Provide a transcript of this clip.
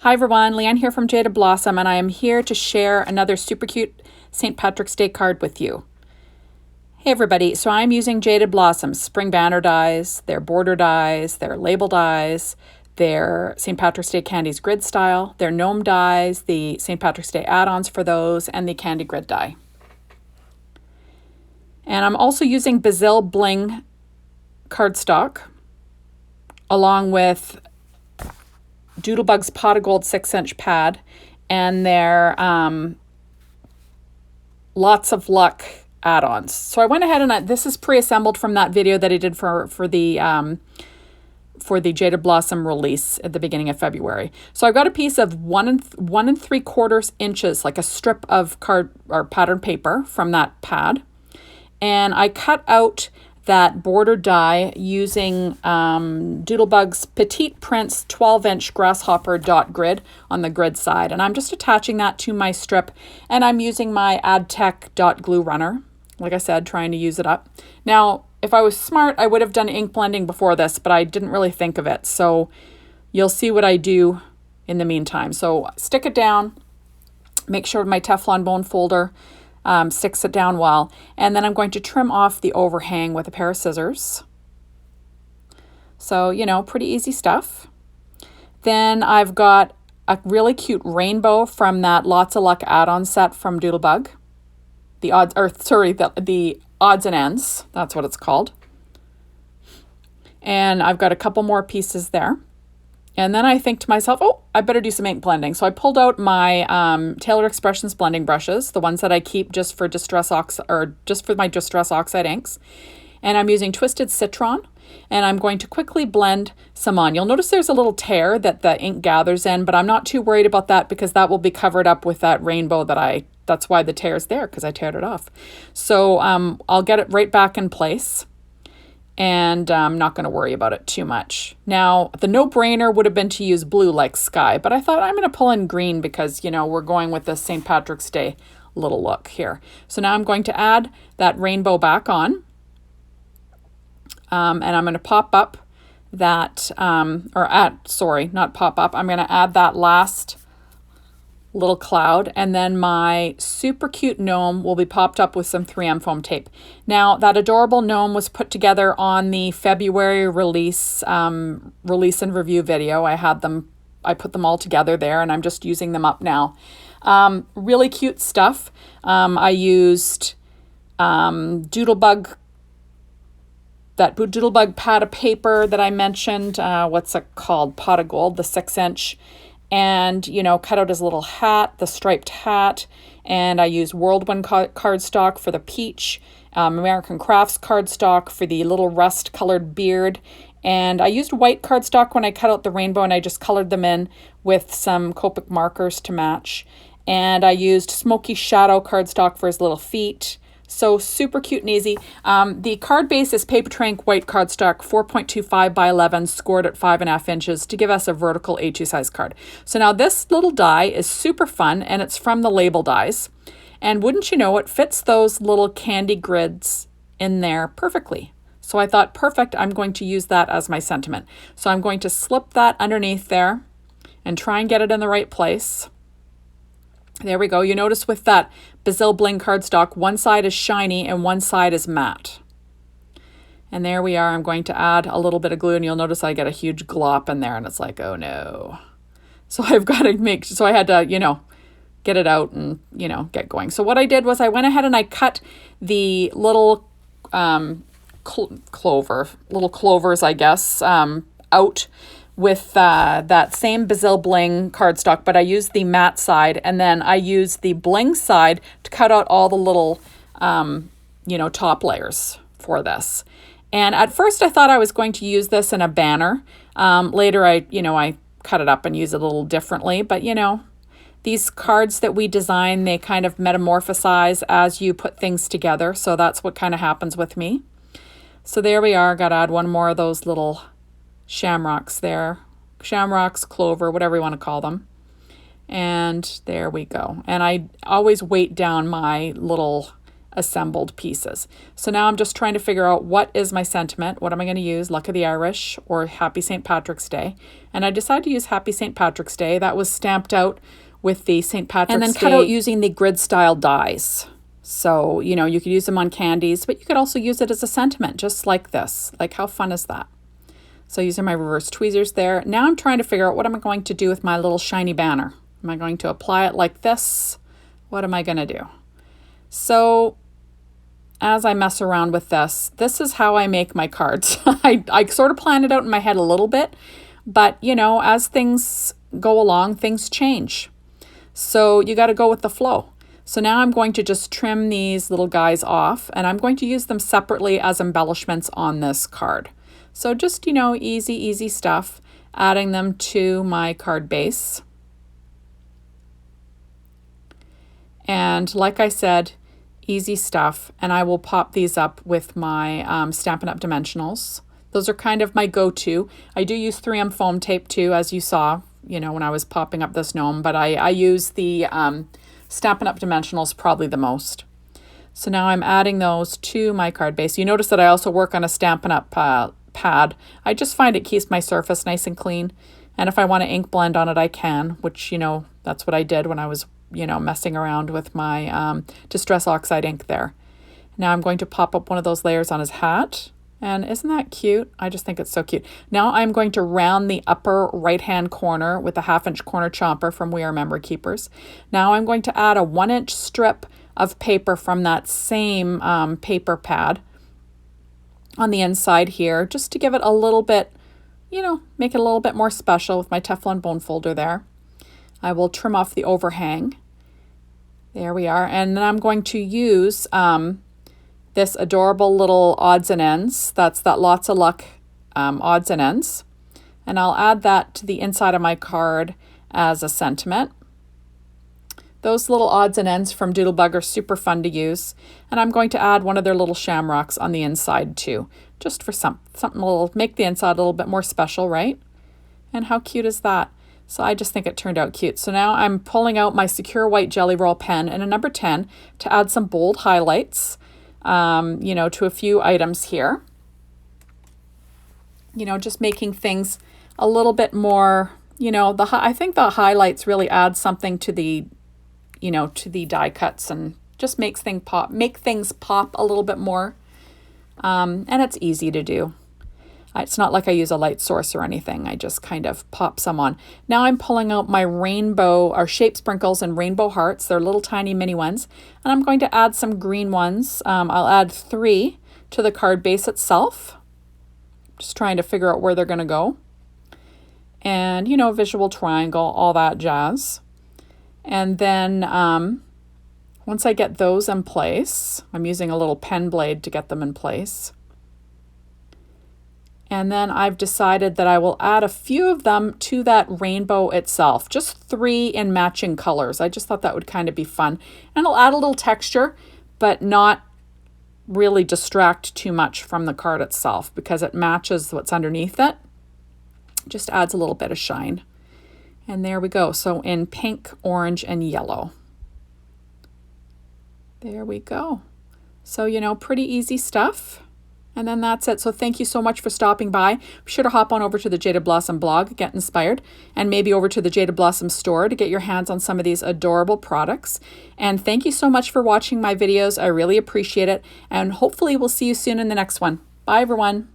Hi everyone, Leanne here from Jaded Blossom, and I am here to share another super cute St. Patrick's Day card with you. Hey everybody, so I'm using Jaded Blossom spring banner dies, their border dies, their label dies, their St. Patrick's Day Candies grid style, their Gnome dies, the St. Patrick's Day add-ons for those, and the candy grid die. And I'm also using Basil Bling cardstock along with Doodlebug's Pot of Gold 6-inch pad and their Lots of Luck add-ons. So I went ahead and this is pre-assembled from that video that I did for the Jaded Blossom release at the beginning of February. So I've got a piece of 1 3/4 inches, like a strip of card or pattern paper from that pad, and I cut out that border die using Doodlebug's Petite Prince 12-inch grasshopper dot grid on the grid side. And I'm just attaching that to my strip, and I'm using my AdTech dot glue runner, like I said, trying to use it up. Now, if I was smart, I would have done ink blending before this, but I didn't really think of it. So you'll see what I do in the meantime. So stick it down, make sure my Teflon bone folder sticks it down well, and then I'm going to trim off the overhang with a pair of scissors. So, you know, pretty easy stuff. Then I've got a really cute rainbow from that Lots of Luck add-on set from Doodlebug. The odds and ends, that's what it's called. And I've got a couple more pieces there. And then I think to myself, oh, I better do some ink blending. So I pulled out my Tailored Expressions blending brushes, the ones that I keep just for my Distress Oxide inks. And I'm using Twisted Citron, and I'm going to quickly blend some on. You'll notice there's a little tear that the ink gathers in, but I'm not too worried about that because that will be covered up with that rainbow that's why the tear is there, because I teared it off. So I'll get it right back in place. And I'm not going to worry about it too much. Now, the no-brainer would have been to use blue like sky, but I thought I'm going to pull in green because, you know, we're going with this St. Patrick's Day little look here. So now I'm going to add that rainbow back on. And I'm going to pop up that, I'm going to add that last little cloud, and then my super cute gnome will be popped up with some 3M foam tape. Now, that adorable gnome was put together on the February release and review video. I put them all together there, and I'm just using them up now. Really cute stuff. I used Doodlebug pad of paper that I mentioned. What's it called? Pot of Gold, the 6-inch. And, you know, cut out his little hat, the striped hat. And I used Whirlwind cardstock for the peach, American Crafts cardstock for the little rust-colored beard. And I used white cardstock when I cut out the rainbow, and I just colored them in with some Copic markers to match. And I used Smoky Shadow cardstock for his little feet. So super cute and easy. The card base is Papertrink white cardstock, 4.25 by 11, scored at 5.5 inches to give us a vertical A2 size card. So now this little die is super fun, and it's from the label dies. And wouldn't you know, it fits those little candy grids in there perfectly. So I thought, perfect, I'm going to use that as my sentiment. So I'm going to slip that underneath there and try and get it in the right place. There we go. You notice with that Basil Bling cardstock, one side is shiny and one side is matte. And there we are. I'm going to add a little bit of glue, and you'll notice I get a huge glop in there, and it's like, oh no. So I had to, you know, get it out and, you know, get going. So what I did was I went ahead and I cut the little clovers, I guess, out with that same Basil Bling cardstock, but I used the matte side, and then I used the bling side to cut out all the little, you know, top layers for this. And at first I thought I was going to use this in a banner. Later I cut it up and use it a little differently, but you know, these cards that we design, they kind of metamorphosize as you put things together. So that's what kind of happens with me. So there we are. Got to add one more of those little shamrocks there. Shamrocks, clover, whatever you want to call them. And there we go. And I always weight down my little assembled pieces. So now I'm just trying to figure out what is my sentiment. What am I going to use? Luck of the Irish or Happy St. Patrick's Day? And I decided to use Happy St. Patrick's Day. That was stamped out with the St. Patrick's Day. And then cut out using the grid style dies. So, you know, you could use them on Candies, but you could also use it as a sentiment, just like this. Like, how fun is that? So using my reverse tweezers there. Now I'm trying to figure out what am I going to do with my little shiny banner. Am I going to apply it like this? What am I going to do? So as I mess around with this, this is how I make my cards. I sort of plan it out in my head a little bit, but you know, as things go along, things change. So you got to go with the flow. So now I'm going to just trim these little guys off, and I'm going to use them separately as embellishments on this card. So just, you know, easy stuff, adding them to my card base. And like I said, easy stuff. And I will pop these up with my Stampin' Up! Dimensionals. Those are kind of my go-to. I do use 3M foam tape too, as you saw, you know, when I was popping up this gnome, but I use the Stampin' Up! Dimensionals probably the most. So now I'm adding those to my card base. You notice that I also work on a Stampin' Up! Pad. I just find it keeps my surface nice and clean. And if I want to ink blend on it, I can, which, you know, that's what I did when I was, you know, messing around with my Distress Oxide ink there. Now I'm going to pop up one of those layers on his hat. And isn't that cute? I just think it's so cute. Now I'm going to round the upper right-hand corner with a 1/2-inch corner chomper from We Are Memory Keepers. Now I'm going to add a 1-inch strip of paper from that same paper pad on the inside here, just to give it a little bit, you know, make it a little bit more special with my Teflon bone folder there. I will trim off the overhang. There we are. And then I'm going to use this adorable little odds and ends. That's that Lots of Luck odds and ends. And I'll add that to the inside of my card as a sentiment. Those little odds and ends from Doodlebug are super fun to use. And I'm going to add one of their little shamrocks on the inside too, just for something little, make the inside a little bit more special, right? And how cute is that? So I just think it turned out cute. So now I'm pulling out my Secure White Jelly Roll pen and a number 10 to add some bold highlights, you know, to a few items here. You know, just making things a little bit more, you know, I think the highlights really add something to the, you know, to the die cuts and just make things pop a little bit more. And it's easy to do. It's not like I use a light source or anything. I just kind of pop some on. Now I'm pulling out my rainbow or shape sprinkles and rainbow hearts. They're little tiny mini ones. And I'm going to add some green ones. I'll add 3 to the card base itself. Just trying to figure out where they're going to go. And, you know, visual triangle, all that jazz. And then once I get those in place, I'm using a little pen blade to get them in place. And then I've decided that I will add a few of them to that rainbow itself, just 3 in matching colors. I just thought that would kind of be fun. And it'll add a little texture, but not really distract too much from the card itself because it matches what's underneath it. Just adds a little bit of shine. And there we go. So in pink, orange, and yellow. There we go. So, you know, pretty easy stuff. And then that's it. So thank you so much for stopping by. Be sure to hop on over to the Jaded Blossom blog, get inspired, and maybe over to the Jaded Blossom store to get your hands on some of these adorable products. And thank you so much for watching my videos. I really appreciate it. And hopefully we'll see you soon in the next one. Bye, everyone.